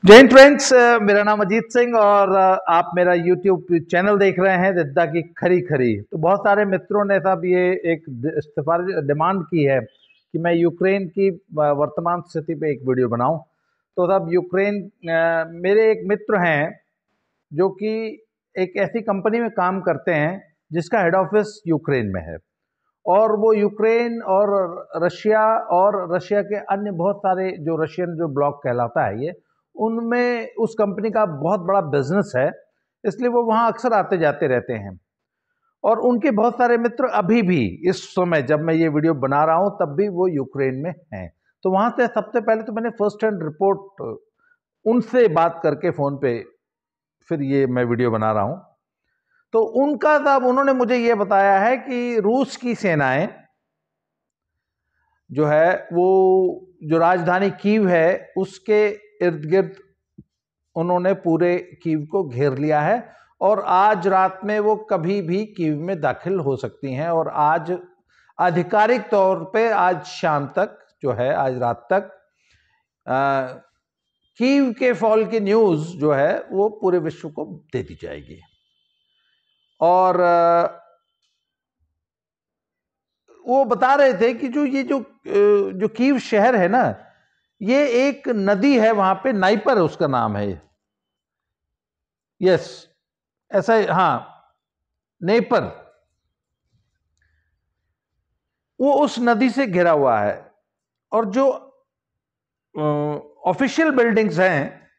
जय हिंद फ्रेंड्स, मेरा नाम अजीत सिंह और आप मेरा यूट्यूब चैनल देख रहे हैं दिद्दा की खरी खरी। तो बहुत सारे मित्रों ने साहब ये एक सिफारिश डिमांड की है कि मैं यूक्रेन की वर्तमान स्थिति पे एक वीडियो बनाऊं। तो साहब यूक्रेन, मेरे एक मित्र हैं जो कि एक ऐसी कंपनी में काम करते हैं जिसका हेड ऑफिस यूक्रेन में है, और वो यूक्रेन और रशिया के अन्य बहुत सारे जो रशियन जो ब्लॉक कहलाता है ये, उनमें उस कंपनी का बहुत बड़ा बिजनेस है, इसलिए वो वहाँ अक्सर आते जाते रहते हैं। और उनके बहुत सारे मित्र अभी भी इस समय जब मैं ये वीडियो बना रहा हूँ तब भी वो यूक्रेन में हैं। तो वहाँ से सबसे पहले तो मैंने फर्स्ट हैंड रिपोर्ट उनसे बात करके फ़ोन पे फिर ये मैं वीडियो बना रहा हूँ। तो उनका तब उन्होंने मुझे ये बताया है कि रूस की सेनाएं जो है वो जो राजधानी कीव है उसके इर्द गिर्द उन्होंने पूरे कीव को घेर लिया है, और आज रात में वो कभी भी कीव में दाखिल हो सकती हैं। और आज आधिकारिक तौर पे आज शाम तक जो है, आज रात तक कीव के फॉल की न्यूज जो है वो पूरे विश्व को दे दी जाएगी। और वो बता रहे थे कि जो कीव शहर है ना, ये एक नदी है वहां पे, नाइपर उसका नाम है। यस, ऐसा, हाँ, नेपर, वो उस नदी से घिरा हुआ है। और जो ऑफिशियल बिल्डिंग्स हैं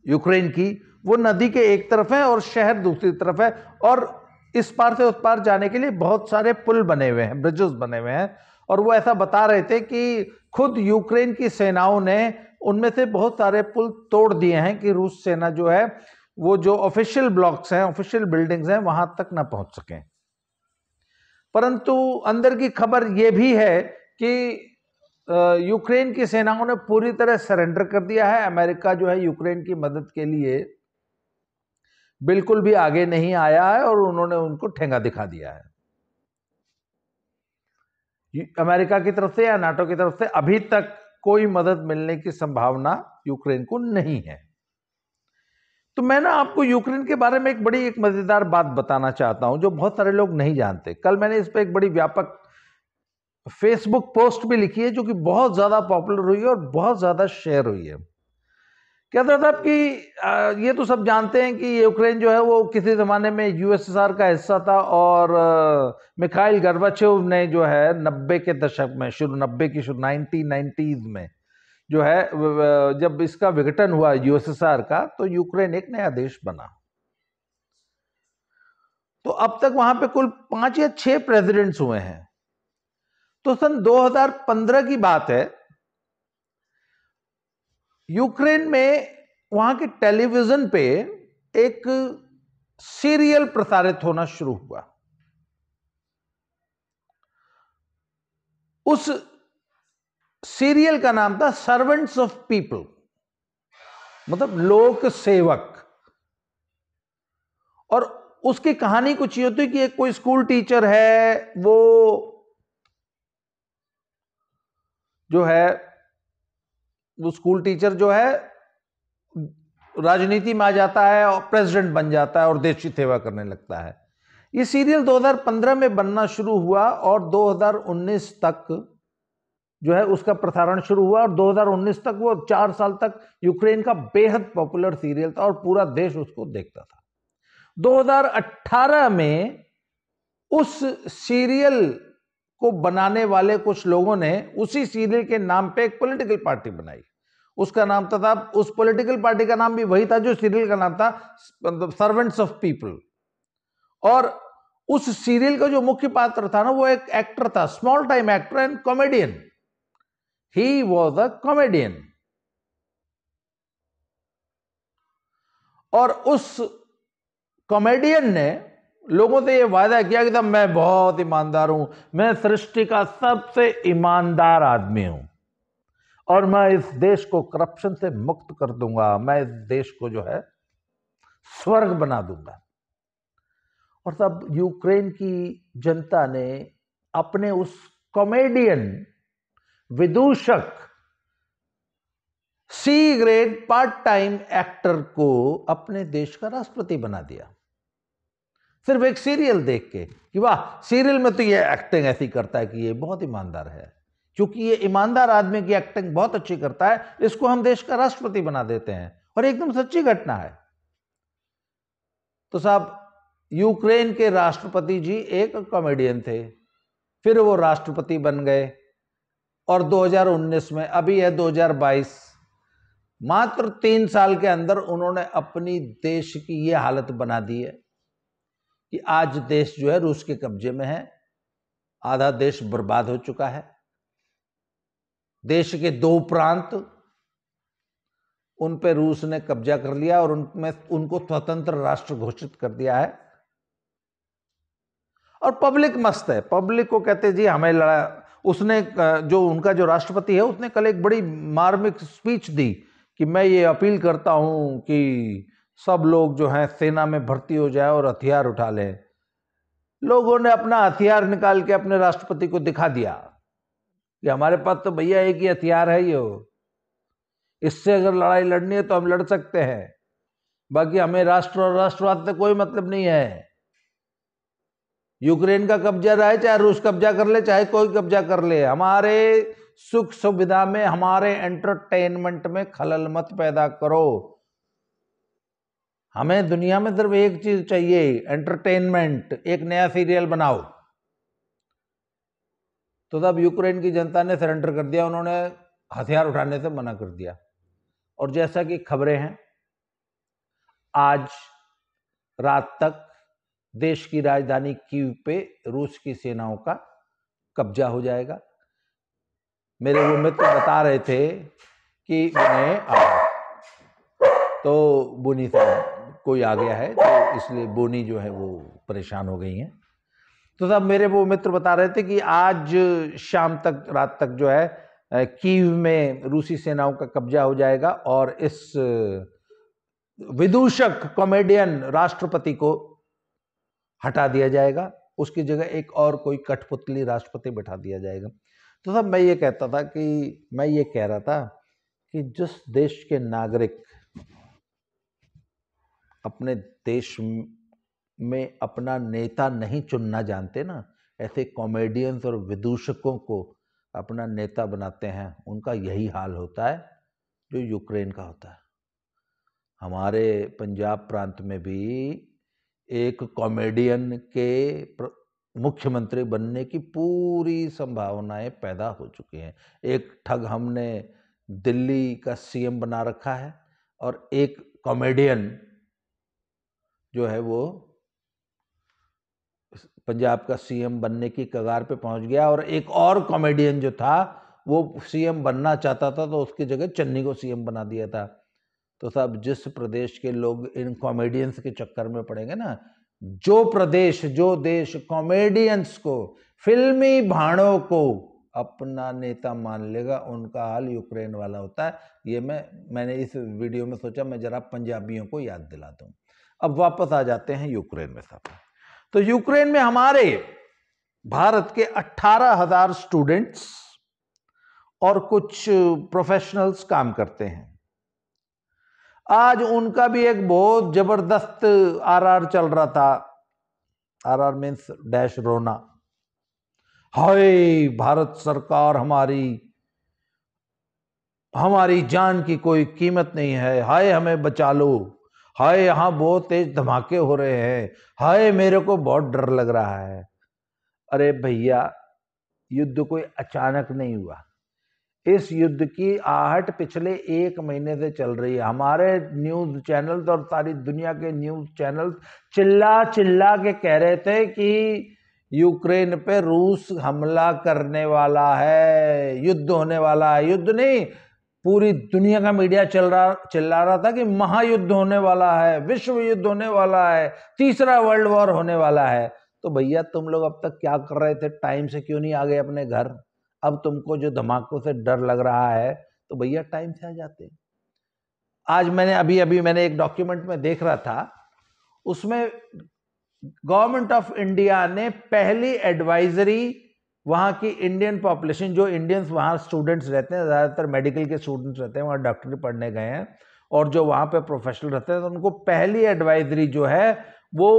यूक्रेन की, वो नदी के एक तरफ है और शहर दूसरी तरफ है, और इस पार से उस पार जाने के लिए बहुत सारे पुल बने हुए हैं, ब्रिजेस बने हुए हैं। और वो ऐसा बता रहे थे कि खुद यूक्रेन की सेनाओं ने उनमें से बहुत सारे पुल तोड़ दिए हैं कि रूस सेना जो है वो जो ऑफिशियल ब्लॉक्स हैं, ऑफिशियल बिल्डिंग्स हैं, वहां तक ना पहुंच सकें। परंतु अंदर की खबर यह भी है कि यूक्रेन की सेनाओं ने पूरी तरह सरेंडर कर दिया है। अमेरिका जो है यूक्रेन की मदद के लिए बिल्कुल भी आगे नहीं आया है और उन्होंने उनको ठेंगा दिखा दिया है। अमेरिका की तरफ से या नाटो की तरफ से अभी तक कोई मदद मिलने की संभावना यूक्रेन को नहीं है। तो मैं ना आपको यूक्रेन के बारे में एक मजेदार बात बताना चाहता हूं जो बहुत सारे लोग नहीं जानते। कल मैंने इस पर एक बड़ी व्यापक फेसबुक पोस्ट भी लिखी है जो कि बहुत ज्यादा पॉपुलर हुई है और बहुत ज्यादा शेयर हुई है। क्या था साहब कि ये तो सब जानते हैं कि यूक्रेन जो है वो किसी जमाने में यूएसएसआर का हिस्सा था, और मिखाइल गोर्बाचेव ने जो है 90 के दशक में, शुरू 1990s में जो है जब इसका विघटन हुआ यूएसएसआर का, तो यूक्रेन एक नया देश बना। तो अब तक वहां पे कुल 5 या 6 प्रेसिडेंट्स हुए हैं। तो सन 2015 की बात है, यूक्रेन में वहां के टेलीविजन पे एक सीरियल प्रसारित होना शुरू हुआ। उस सीरियल का नाम था सर्वेंट्स ऑफ पीपल, मतलब लोक सेवक। और उसकी कहानी कुछ ये होती कि एक कोई स्कूल टीचर है, वो जो है वो स्कूल टीचर जो है राजनीति में आ जाता है और प्रेसिडेंट बन जाता है और देश की सेवा करने लगता है। ये सीरियल 2015 में बनना शुरू हुआ और 2019 तक जो है उसका प्रसारण शुरू हुआ, और 2019 तक वो 4 साल तक यूक्रेन का बेहद पॉपुलर सीरियल था और पूरा देश उसको देखता था। 2018 में उस सीरियल को बनाने वाले कुछ लोगों ने उसी सीरियल के नाम पे एक पॉलिटिकल पार्टी बनाई। उसका नाम था, उस पॉलिटिकल पार्टी का नाम भी वही था जो सीरियल का नाम था, सर्वेंट्स ऑफ पीपल। और उस सीरियल का जो मुख्य पात्र था ना, वो एक एक्टर था, small time actor and comedian. He was a comedian. और उस कॉमेडियन ने लोगों से यह वायदा किया कि मैं बहुत ईमानदार हूं, मैं सृष्टि का सबसे ईमानदार आदमी हूं, और मैं इस देश को करप्शन से मुक्त कर दूंगा, मैं इस देश को जो है स्वर्ग बना दूंगा। और तब यूक्रेन की जनता ने अपने उस कॉमेडियन, विदूषक C grade part time actor को अपने देश का राष्ट्रपति बना दिया, सिर्फ एक सीरियल देख के कि वाह, सीरियल में तो ये एक्टिंग ऐसी करता है कि ये बहुत ईमानदार है, क्योंकि ये ईमानदार आदमी की एक्टिंग बहुत अच्छी करता है, इसको हम देश का राष्ट्रपति बना देते हैं। और एकदम सच्ची घटना है। तो साहब, यूक्रेन के राष्ट्रपति जी एक कॉमेडियन थे, फिर वो राष्ट्रपति बन गए, और 2019 में, अभी है 2022, मात्र 3 साल के अंदर उन्होंने अपनी देश की ये हालत बना दी है कि आज देश जो है रूस के कब्जे में है। आधा देश बर्बाद हो चुका है। देश के 2 प्रांत उन पे रूस ने कब्जा कर लिया और उनमें उनको स्वतंत्र राष्ट्र घोषित कर दिया है। और पब्लिक मस्त है, पब्लिक को कहते जी हमें लड़ा। उसने जो उनका जो राष्ट्रपति है, उसने कल एक बड़ी मार्मिक स्पीच दी कि मैं ये अपील करता हूं कि सब लोग जो हैं सेना में भर्ती हो जाए और हथियार उठा लें। लोगों ने अपना हथियार निकाल के अपने राष्ट्रपति को दिखा दिया कि हमारे पास तो भैया एक ही हथियार है, ये इससे अगर लड़ाई लड़नी है तो हम लड़ सकते हैं, बाकी हमें राष्ट्र और राष्ट्रवाद से कोई मतलब नहीं है। यूक्रेन का कब्जा रहे, चाहे रूस कब्जा कर ले, चाहे कोई कब्जा कर ले, हमारे सुख सुविधा में, हमारे एंटरटेनमेंट में खलल मत पैदा करो। हमें दुनिया में सिर्फ एक चीज चाहिए, एंटरटेनमेंट। एक नया सीरियल बनाओ। तो तब यूक्रेन की जनता ने सरेंडर कर दिया, उन्होंने हथियार उठाने से मना कर दिया। और जैसा कि खबरें हैं, आज रात तक देश की राजधानी कीव पे रूस की सेनाओं का कब्जा हो जाएगा। मेरे वो मित्र बता रहे थे कि तो बोनी साहब कोई आ गया है, तो इसलिए बोनी जो है वो परेशान हो गई हैं। तो साहब, मेरे वो मित्र बता रहे थे कि आज शाम तक, रात तक जो है कीव में रूसी सेनाओं का कब्जा हो जाएगा और इस विदूषक कॉमेडियन राष्ट्रपति को हटा दिया जाएगा। उसकी जगह एक और कोई कठपुतली राष्ट्रपति बैठा दिया जाएगा। तो साहब, मैं ये कह रहा था कि जिस देश के नागरिक अपने देश में अपना नेता नहीं चुनना जानते ना, ऐसे कॉमेडियंस और विदूषकों को अपना नेता बनाते हैं, उनका यही हाल होता है जो यूक्रेन का होता है। हमारे पंजाब प्रांत में भी एक कॉमेडियन के मुख्यमंत्री बनने की पूरी संभावनाएं पैदा हो चुकी हैं। एक ठग हमने दिल्ली का सीएम बना रखा है और एक कॉमेडियन जो है वो पंजाब का सीएम बनने की कगार पे पहुंच गया। और एक और कॉमेडियन जो था वो सीएम बनना चाहता था, तो उसकी जगह चन्नी को सीएम बना दिया था। तो साहब, जिस प्रदेश के लोग इन कॉमेडियंस के चक्कर में पड़ेंगे ना, जो प्रदेश, जो देश कॉमेडियंस को, फिल्मी भाड़ों को अपना नेता मान लेगा, उनका हाल यूक्रेन वाला होता है। ये मैंने इस वीडियो में सोचा मैं जरा पंजाबियों को याद दिला दूं। अब वापस आ जाते हैं यूक्रेन में साहब। तो यूक्रेन में हमारे भारत के 18,000 स्टूडेंट्स और कुछ प्रोफेशनल्स काम करते हैं। आज उनका भी एक बहुत जबरदस्त आरआर चल रहा था। आरआर मीन्स डैश रोना। हाय भारत सरकार, हमारी जान की कोई कीमत नहीं है, हाय हमें बचा लो, हाय यहां बहुत तेज धमाके हो रहे हैं, हाय मेरे को बहुत डर लग रहा है। अरे भैया, युद्ध कोई अचानक नहीं हुआ। इस युद्ध की आहट पिछले 1 महीने से चल रही है। हमारे न्यूज चैनल्स और सारी दुनिया के न्यूज चैनल्स चिल्ला चिल्ला के कह रहे थे कि यूक्रेन पे रूस हमला करने वाला है, युद्ध होने वाला है। युद्ध नहीं, पूरी दुनिया का मीडिया चिल्ला रहा था कि महायुद्ध होने वाला है, विश्व युद्ध होने वाला है, तीसरा वर्ल्ड वॉर होने वाला है। तो भैया, तुम लोग अब तक क्या कर रहे थे? टाइम से क्यों नहीं आ गए अपने घर? अब तुमको जो धमाकों से डर लग रहा है तो भैया टाइम से आ जाते। आज मैंने एक डॉक्यूमेंट में देख रहा था, उसमें गवर्नमेंट ऑफ इंडिया ने पहली एडवाइजरी वहाँ की इंडियन पॉपुलेशन, जो इंडियंस वहाँ स्टूडेंट्स रहते हैं, ज़्यादातर मेडिकल के स्टूडेंट्स रहते हैं, वहाँ डॉक्टरी पढ़ने गए हैं, और जो वहाँ पे प्रोफेशनल रहते हैं, तो उनको पहली एडवाइजरी जो है वो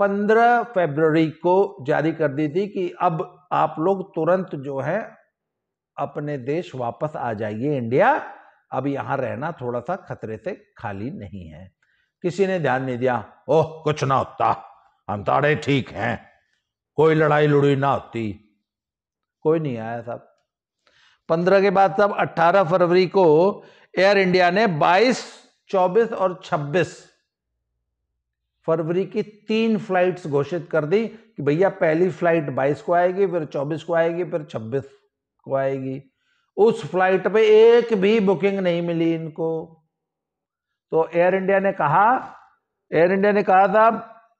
15 फरवरी को जारी कर दी थी कि अब आप लोग तुरंत जो है अपने देश वापस आ जाइए इंडिया, अब यहाँ रहना थोड़ा सा खतरे से खाली नहीं है। किसी ने ध्यान नहीं दिया, ओह कुछ ना होता, हम ताड़े ठीक हैं, कोई लड़ाई लुड़ी ना होती, कोई नहीं आया साहब। 15 के बाद साहब 18 फरवरी को एयर इंडिया ने 22, 24 और 26 फरवरी की 3 फ्लाइट्स घोषित कर दी कि भैया पहली फ्लाइट 22 को आएगी, फिर 24 को आएगी, फिर 26 को आएगी। उस फ्लाइट पे एक भी बुकिंग नहीं मिली इनको। तो एयर इंडिया ने कहा था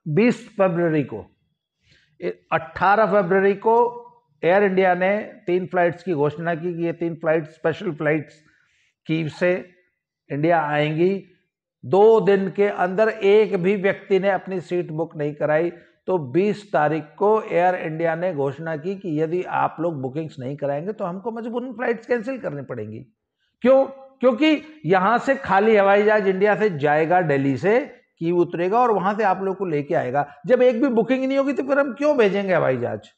20 फरवरी को, 18 फरवरी को एयर इंडिया ने 3 फ्लाइट्स की घोषणा की कि ये 3 फ्लाइट स्पेशल फ्लाइट्स कीव से इंडिया आएंगी। 2 दिन के अंदर एक भी व्यक्ति ने अपनी सीट बुक नहीं कराई। तो 20 तारीख को एयर इंडिया ने घोषणा की कि यदि आप लोग बुकिंग्स नहीं कराएंगे तो हमको मजबूरन फ्लाइट्स कैंसिल करनी पड़ेंगी। क्यों? क्योंकि यहां से खाली हवाई जहाज इंडिया से जाएगा, दिल्ली से कीव उतरेगा और वहां से आप लोग को लेके आएगा। जब एक भी बुकिंग नहीं होगी तो फिर हम क्यों भेजेंगे हवाई जहाज?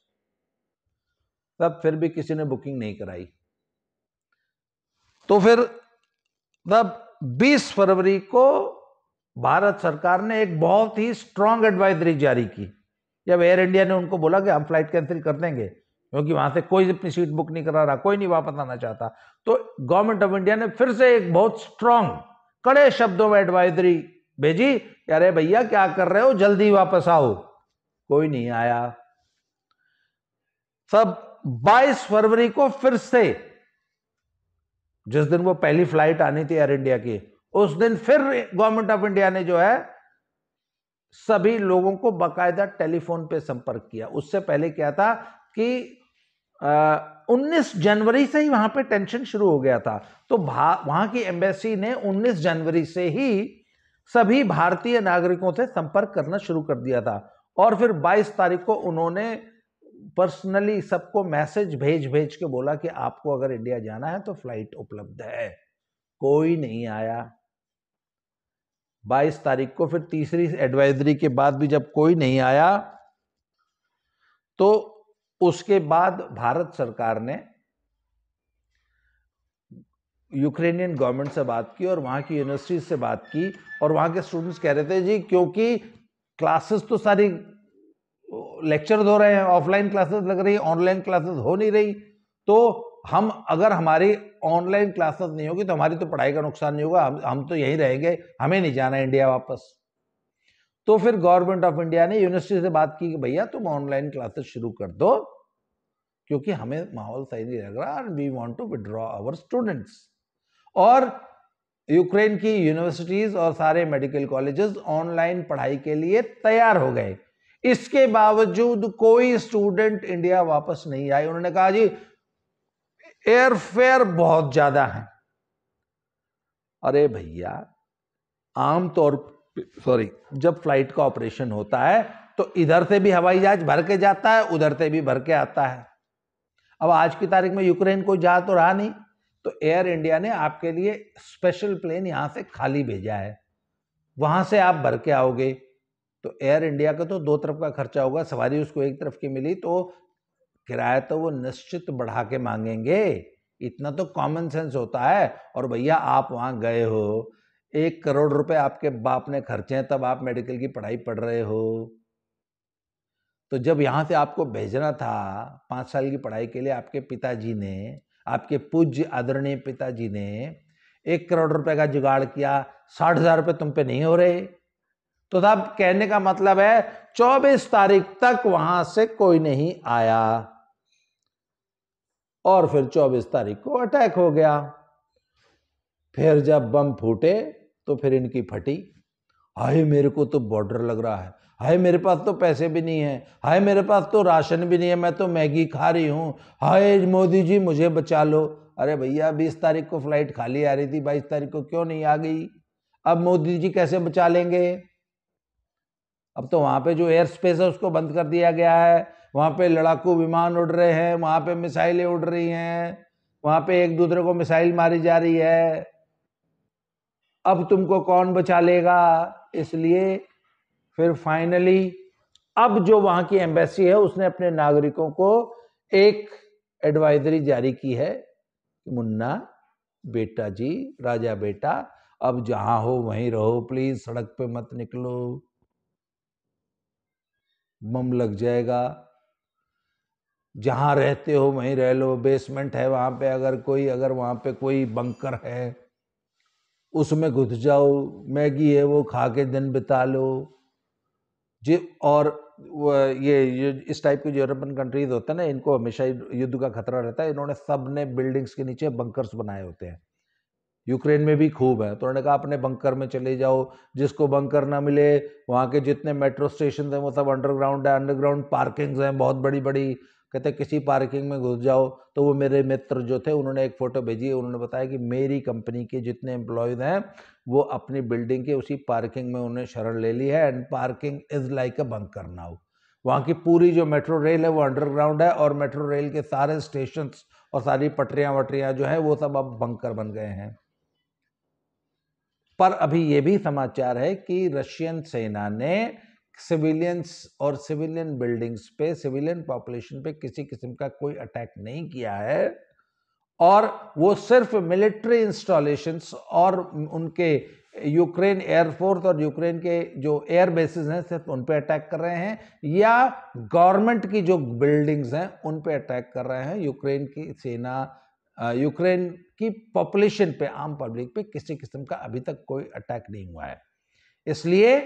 तब फिर भी किसी ने बुकिंग नहीं कराई। तो फिर तब 20 फरवरी को भारत सरकार ने एक बहुत ही स्ट्रांग एडवाइजरी जारी की। जब एयर इंडिया ने उनको बोला कि हम फ्लाइट कैंसिल कर देंगे क्योंकि वहां से कोई अपनी सीट बुक नहीं करा रहा, कोई नहीं वापस आना चाहता, तो गवर्नमेंट ऑफ इंडिया ने फिर से एक बहुत स्ट्रांग, कड़े शब्दों में एडवाइजरी भेजी, अरे भैया क्या कर रहे हो, जल्दी वापस आओ। कोई नहीं आया। सब 22 फरवरी को फिर से, जिस दिन वो पहली फ्लाइट आनी थी एयर इंडिया की, उस दिन फिर गवर्नमेंट ऑफ इंडिया ने जो है सभी लोगों को बाकायदा टेलीफोन पे संपर्क किया। उससे पहले क्या था कि 19 जनवरी से ही वहां पे टेंशन शुरू हो गया था। तो वहां की एम्बेसी ने 19 जनवरी से ही सभी भारतीय नागरिकों से संपर्क करना शुरू कर दिया था। और फिर 22 तारीख को उन्होंने पर्सनली सबको मैसेज भेज के बोला कि आपको अगर इंडिया जाना है तो फ्लाइट उपलब्ध है। कोई नहीं आया। 22 तारीख को फिर तीसरी एडवाइजरी के बाद भी जब कोई नहीं आया, तो उसके बाद भारत सरकार ने यूक्रेनियन गवर्नमेंट से बात की और वहां की यूनिवर्सिटी से बात की। और वहां के स्टूडेंट्स कह रहे थे जी, क्योंकि क्लासेस तो सारी लेक्चर हो रहे हैं, ऑफलाइन क्लासेस लग रही, ऑनलाइन क्लासेस हो नहीं रही, तो हम अगर हमारी ऑनलाइन क्लासेस नहीं होगी तो हमारी तो पढ़ाई का नुकसान नहीं होगा, हम तो यहीं रहेंगे, हमें नहीं जाना इंडिया वापस। तो फिर गवर्नमेंट ऑफ इंडिया ने यूनिवर्सिटी से बात की कि भैया तुम ऑनलाइन क्लासेस शुरू कर दो, क्योंकि हमें माहौल सही नहीं लग रहा, we want to withdraw our students. और यूक्रेन की यूनिवर्सिटीज और सारे मेडिकल कॉलेजेस ऑनलाइन पढ़ाई के लिए तैयार हो गए। इसके बावजूद कोई स्टूडेंट इंडिया वापस नहीं आए। उन्होंने कहा जी एयरफेयर बहुत ज्यादा है। अरे भैया, आमतौर पर जब फ्लाइट का ऑपरेशन होता है तो इधर से भी हवाई जहाज भर के जाता है, उधर से भी भर के आता है। अब आज की तारीख में यूक्रेन कोई जा तो रहा नहीं, तो एयर इंडिया ने आपके लिए स्पेशल प्लेन यहां से खाली भेजा है, वहां से आप भर के आओगे। तो एयर इंडिया का तो 2 तरफ का खर्चा होगा, सवारी उसको एक तरफ की मिली तो किराया तो वो निश्चित बढ़ा के मांगेंगे, इतना तो कॉमन सेंस होता है। और भैया आप वहां गए हो, 1 करोड़ रुपए आपके बाप ने खर्चे हैं, तब आप मेडिकल की पढ़ाई पढ़ रहे हो। तो जब यहां से आपको भेजना था 5 साल की पढ़ाई के लिए, आपके पिताजी ने, आपके पूज्य आदरणीय पिताजी ने 1 करोड़ रुपए का जुगाड़ किया, 60,000 रुपए तुम पे नहीं हो रहे। तो साहब कहने का मतलब है 24 तारीख तक वहां से कोई नहीं आया और फिर 24 तारीख को अटैक हो गया। फिर जब बम फूटे तो फिर इनकी फटी, हाय मेरे को तो बॉर्डर लग रहा है, हाय मेरे पास तो पैसे भी नहीं है, हाय मेरे पास तो राशन भी नहीं है, मैं तो मैगी खा रही हूं, हाय मोदी जी मुझे बचा लो। अरे भैया 20 तारीख को फ्लाइट खाली आ रही थी, 22 तारीख को क्यों नहीं आ गई? अब मोदी जी कैसे बचा लेंगे? अब तो वहां पे जो एयर स्पेस है उसको बंद कर दिया गया है, वहाँ पे लड़ाकू विमान उड़ रहे हैं, वहाँ पे मिसाइलें उड़ रही हैं, वहाँ पे एक दूसरे को मिसाइल मारी जा रही है। अब तुमको कौन बचा लेगा? इसलिए फिर फाइनली अब जो वहाँ की एम्बेसी है उसने अपने नागरिकों को एक एडवाइजरी जारी की है कि मुन्ना बेटा जी, राजा बेटा, अब जहां हो वहीं रहो, प्लीज सड़क पे मत निकलो, बम लग जाएगा। जहां रहते हो वहीं रह लो, बेसमेंट है वहां पे, अगर वहां पे कोई बंकर है उसमें घुस जाओ, मैगी है वो खा के दिन बिता लो जी। और ये इस टाइप के जो यूरोपियन कंट्रीज होते हैं ना, इनको हमेशा युद्ध का खतरा रहता है। इन्होंने सब ने बिल्डिंग्स के नीचे बंकर्स बनाए होते हैं। यूक्रेन में भी खूब है, तो उन्होंने कहा अपने बंकर में चले जाओ। जिसको बंकर ना मिले, वहाँ के जितने मेट्रो स्टेशन हैं वो सब अंडरग्राउंड है, अंडरग्राउंड पार्किंग्स हैं बहुत बड़ी बड़ी। कहते किसी पार्किंग में घुस जाओ। तो वो मेरे मित्र जो थे उन्होंने एक फ़ोटो भेजी, उन्होंने बताया कि मेरी कंपनी के जितने एम्प्लॉयज़ हैं वो अपनी बिल्डिंग के उसी पार्किंग में उन्होंने शरण ले ली है, and parking is like a bunker now. वहाँ की पूरी जो मेट्रो रेल है वो अंडरग्राउंड है, और मेट्रो रेल के सारे स्टेशन और सारी पटरियाँ वटरियाँ जो है वो सब अब बंकर बन गए हैं। पर अभी ये भी समाचार है कि रशियन सेना ने सिविलियंस और सिविलियन बिल्डिंग्स पे, सिविलियन पॉपुलेशन पे किसी किस्म का कोई अटैक नहीं किया है, और वो सिर्फ मिलिट्री इंस्टॉलेशंस और उनके यूक्रेन एयरफोर्स और यूक्रेन के जो एयर बेसिस हैं सिर्फ उन पे अटैक कर रहे हैं, या गवर्नमेंट की जो बिल्डिंग्स हैं उन पे अटैक कर रहे हैं। यूक्रेन की सेना, यूक्रेन की पॉपुलेशन पे, आम पब्लिक पे किसी किस्म का अभी तक कोई अटैक नहीं हुआ है। इसलिए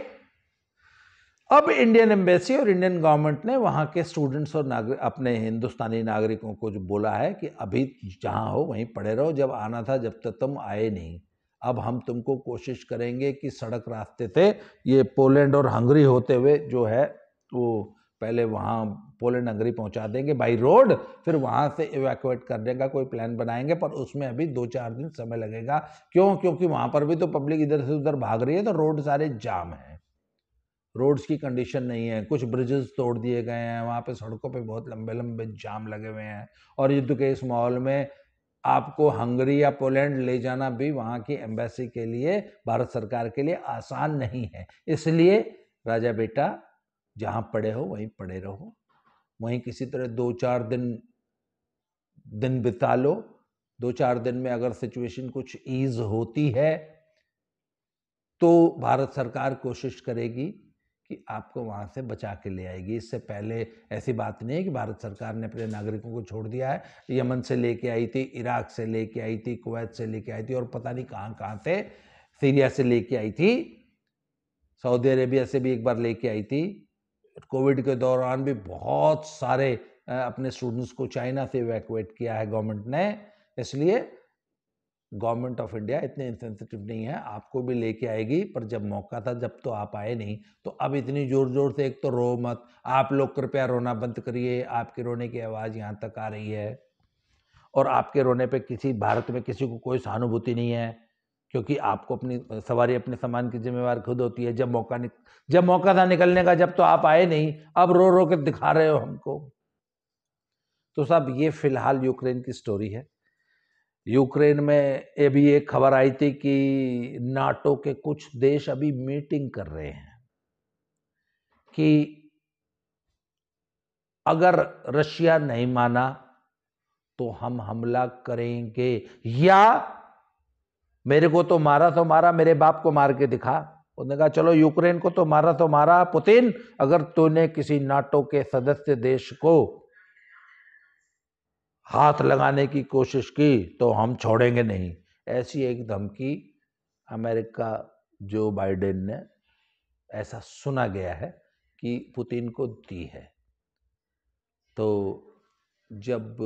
अब इंडियन एम्बेसी और इंडियन गवर्नमेंट ने वहाँ के स्टूडेंट्स और अपने हिंदुस्तानी नागरिकों को जो बोला है कि अभी जहाँ हो वहीं पड़े रहो, जब आना था जब तक तुम आए नहीं। अब हम तुमको कोशिश करेंगे कि सड़क रास्ते थे ये पोलैंड और हंगरी होते हुए जो है वो पहले वहाँ पोलैंड हंगरी पहुँचा देंगे बाई रोड, फिर वहाँ से इवैक्यूएट करने का कोई प्लान बनाएंगे, पर उसमें अभी 2-4 दिन समय लगेगा। क्यों? क्योंकि वहाँ पर भी तो पब्लिक इधर से उधर भाग रही है, तो रोड सारे जाम हैं, रोड्स की कंडीशन नहीं है, कुछ ब्रिजेस तोड़ दिए गए हैं, वहाँ पे सड़कों पे बहुत लंबे लंबे जाम लगे हुए हैं। और युद्ध के इस माहौल में आपको हंगरी या पोलैंड ले जाना भी वहाँ की एम्बेसी के लिए, भारत सरकार के लिए आसान नहीं है। इसलिए राजा बेटा जहाँ पड़े हो वहीं पड़े रहो, वहीं किसी तरह 2-4 दिन बिता लो। 2-4 दिन में अगर सिचुएशन कुछ ईज होती है तो भारत सरकार कोशिश करेगी कि आपको वहाँ से बचा के ले आएगी। इससे पहले ऐसी बात नहीं है कि भारत सरकार ने अपने नागरिकों को छोड़ दिया है। यमन से लेके आई थी, इराक से लेके आई थी, कुवैत से लेके आई थी, और पता नहीं कहाँ कहाँ से, सीरिया से लेके आई थी, सऊदी अरेबिया से भी एक बार लेके आई थी। कोविड के दौरान भी बहुत सारे अपने स्टूडेंट्स को चाइना से इवैक्यूएट किया है गवर्नमेंट ने। इसलिए गवर्नमेंट ऑफ इंडिया इतने इंसेंसिटिव नहीं है, आपको भी लेके आएगी, पर जब मौका था जब तो आप आए नहीं। तो अब इतनी जोर जोर से, एक तो रो मत, आप लोग कृपया रोना बंद करिए, आपके रोने की आवाज़ यहाँ तक आ रही है, और आपके रोने पे किसी भारत में किसी को कोई सहानुभूति नहीं है, क्योंकि आपको अपनी सवारी, अपने सामान की जिम्मेवार खुद होती है। जब मौका था निकलने का, जब तो आप आए नहीं, अब रो रो के दिखा रहे हो हमको। तो साहब ये फिलहाल यूक्रेन की स्टोरी है। यूक्रेन में अभी एक खबर आई थी कि नाटो के कुछ देश अभी मीटिंग कर रहे हैं कि अगर रशिया नहीं माना तो हम हमला करेंगे, या मेरे को तो मारा, मेरे बाप को मार के दिखा। उसने कहा चलो यूक्रेन को तो मारा पुतिन, अगर तूने किसी नाटो के सदस्य देश को हाथ लगाने की कोशिश की तो हम छोड़ेंगे नहीं। ऐसी एक धमकी अमेरिका जो बाइडेन ने, ऐसा सुना गया है कि पुतिन को दी है। तो जब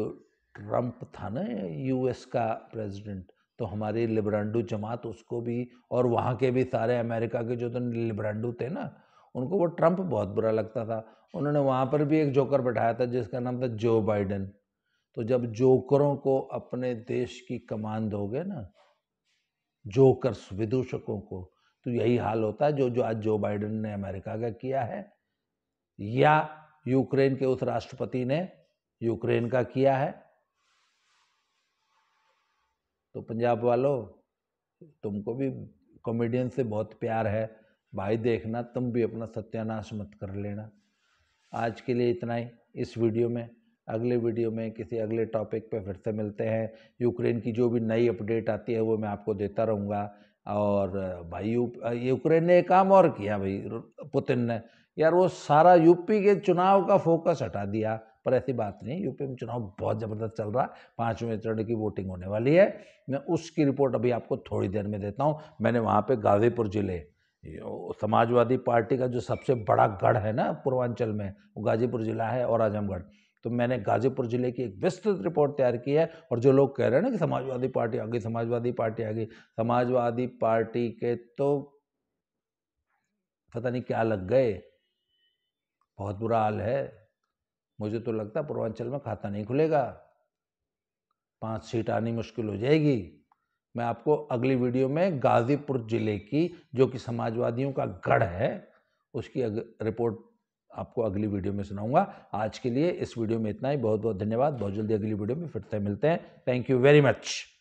ट्रंप था ना यूएस का प्रेसिडेंट, तो हमारी लिबरांडू जमात उसको भी, और वहाँ के भी सारे अमेरिका के जो तो लिबरांडू थे ना, उनको वो ट्रंप बहुत बुरा लगता था। उन्होंने वहाँ पर भी एक जोकर बैठाया था जिसका नाम था जो बाइडेन। तो जब जोकरों को अपने देश की कमान दोगे ना, जोकर्स, विदूषकों को, तो यही हाल होता है जो आज जो बाइडेन ने अमेरिका का किया है, या यूक्रेन के उस राष्ट्रपति ने यूक्रेन का किया है। तो पंजाब वालों, तुमको भी कॉमेडियन से बहुत प्यार है भाई, देखना तुम भी अपना सत्यानाश मत कर लेना। आज के लिए इतना ही इस वीडियो में। अगले वीडियो में किसी अगले टॉपिक पे फिर से मिलते हैं। यूक्रेन की जो भी नई अपडेट आती है वो मैं आपको देता रहूँगा। और भाई यूक्रेन ने एक काम और किया भाई, पुतिन ने, यार वो सारा यूपी के चुनाव का फोकस हटा दिया। पर ऐसी बात नहीं, यूपी में चुनाव बहुत ज़बरदस्त चल रहा है, 5वें चरण की वोटिंग होने वाली है। मैं उसकी रिपोर्ट अभी आपको थोड़ी देर में देता हूँ। मैंने वहाँ पे गाज़ीपुर ज़िले, समाजवादी पार्टी का जो सबसे बड़ा गढ़ है ना पूर्वांचल में, वो गाजीपुर ज़िला है और आजमगढ़। तो मैंने गाजीपुर ज़िले की एक विस्तृत रिपोर्ट तैयार की है। और जो लोग कह रहे हैं ना कि समाजवादी पार्टी आ गई, समाजवादी पार्टी आ गई, समाजवादी पार्टी के तो पता नहीं क्या लग गए, बहुत बुरा हाल है। मुझे तो लगता है पूर्वांचल में खाता नहीं खुलेगा, 5 सीट आनी मुश्किल हो जाएगी। मैं आपको अगली वीडियो में गाजीपुर जिले की, जो कि समाजवादियों का गढ़ है, उसकी रिपोर्ट आपको अगली वीडियो में सुनाऊंगा। आज के लिए इस वीडियो में इतना ही। बहुत बहुत धन्यवाद। बहुत जल्दी अगली वीडियो में फिर से मिलते हैं। Thank you very much.